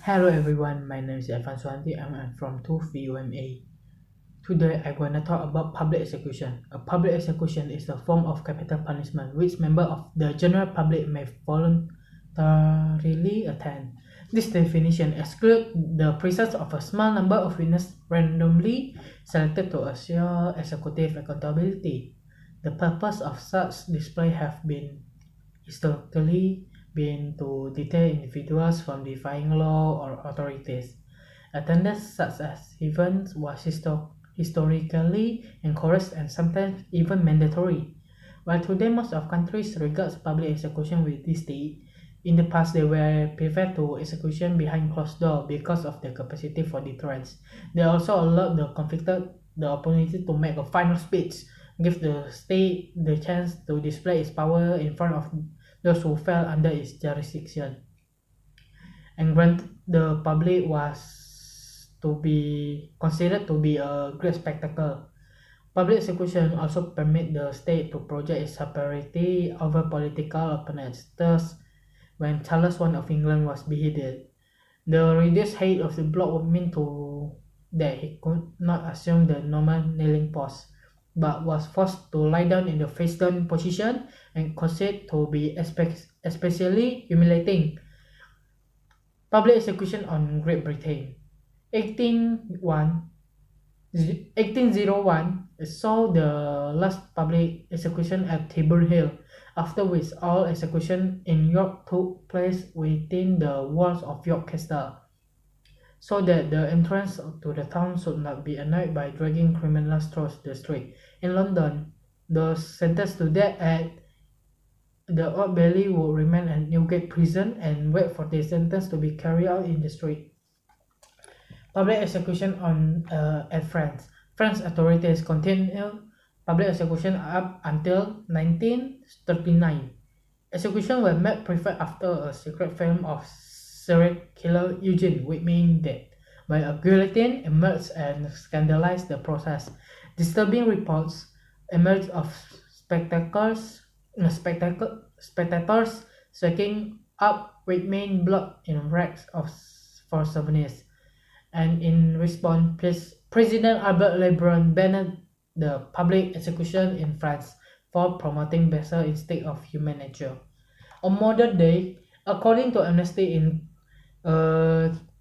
Hello everyone, my name is Edvan Suwandi and I'm from 2VUMA. Today I'm going to talk about public execution. A public execution is a form of capital punishment which members of the general public may voluntarily attend. This definition excludes the presence of a small number of witnesses randomly selected to assure executive accountability. The purpose of such display have been historically been to deter individuals from defying law or authorities. Attendance such as events was historically encouraged and sometimes even mandatory. While today most of countries regards public execution with disdain, in the past they were preferred to execution behind closed doors because of their capacity for deterrence. They also allowed the convicted the opportunity to make a final speech, give the state the chance to display its power in front of those who fell under its jurisdiction, and granted the public was to be considered to be a great spectacle. Public execution also permit the state to project its superiority over political opponents. Thus, when Charles I of England was beheaded, the reduced height of the block would mean to that he could not assume the normal kneeling pose, but was forced to lie down in the face-down position and considered to be especially humiliating. Public execution on Great Britain. 1801 saw the last public execution at Tabor Hill, after which all execution in York took place within the walls of York Castle, so that the entrance to the town should not be annoyed by dragging criminals through the street. In London, those sentenced to death at the Old Bailey would remain at Newgate Prison and wait for their sentence to be carried out in the street. Public execution at France. French authorities continued public execution up until 1939. Execution were made preferred after a secret film of serial killer Eugene Whitman death by a guillotine emerged and scandalized the process. Disturbing reports emerged of spectators shaking up Whitman blood in racks for souvenirs, and in response, President Albert Lebrun banned the public execution in France for promoting better instinct of human nature. On modern day, according to Amnesty in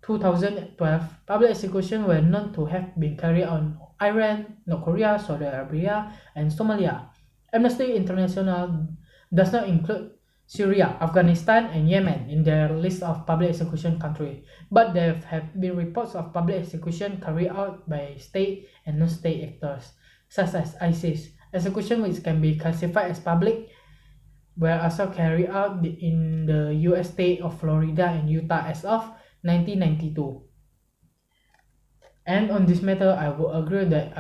2012, public execution were known to have been carried out on Iran, North Korea, Saudi Arabia, and Somalia. Amnesty International does not include Syria, Afghanistan, and Yemen in their list of public execution countries, but there have been reports of public execution carried out by state and non-state actors, such as ISIS. Execution which can be classified as public were also carried out in the US state of Florida and Utah as of 1992. And on this matter, I would agree that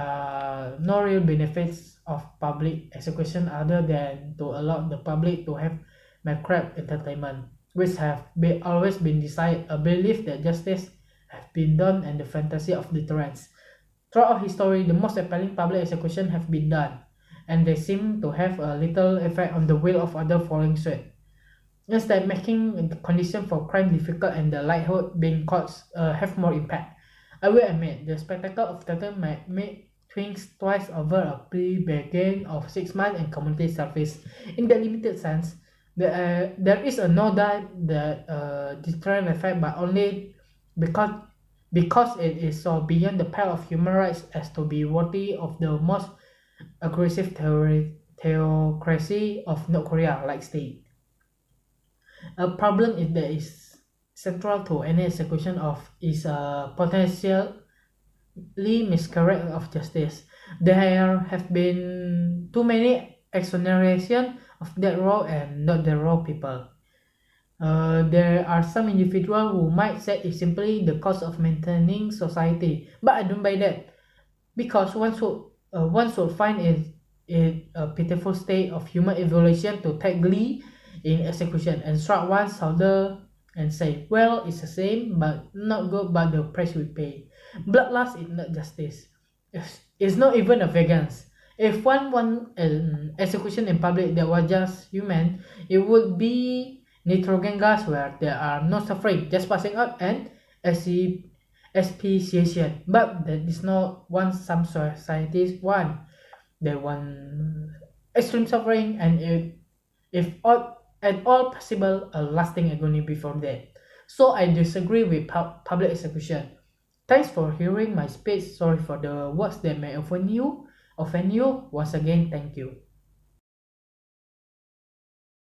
no real benefits of public execution other than to allow the public to have macabre entertainment, which have always been desired, a belief that justice has been done, and the fantasy of deterrence. Throughout history, the most appalling public execution have been done, and they seem to have a little effect on the will of others following suit. Instead, making the condition for crime difficult and the likelihood being caught have more impact. I will admit, the spectacle of theater might make things twice over a plea bargain of 6 months and community service. In the limited sense, there is no doubt that deterrent effect, but only because it is so beyond the pale of human rights as to be worthy of the most aggressive theocracy of North Korea like state. A problem is that is central to any execution is a potentially miscarriage of justice. There have been too many exonerations of death row and not death row people. There are some individuals who might say it's simply the cost of maintaining society, but I don't buy that, because one should find it a pitiful state of human evolution to take glee in execution and shrug one's shoulder and say, well, it's the same, but not good, but the price we pay. Bloodlust is not justice. It's not even a vengeance. If one want an execution in public that was just human, it would be nitrogen gas where there are no suffering, just passing out and SC, asphyxiation, but that is not what some societies want. They want extreme suffering and if at all possible, a lasting agony before death. So I disagree with public execution. Thanks for hearing my speech. Sorry for the words that may offend you. Once again, thank you.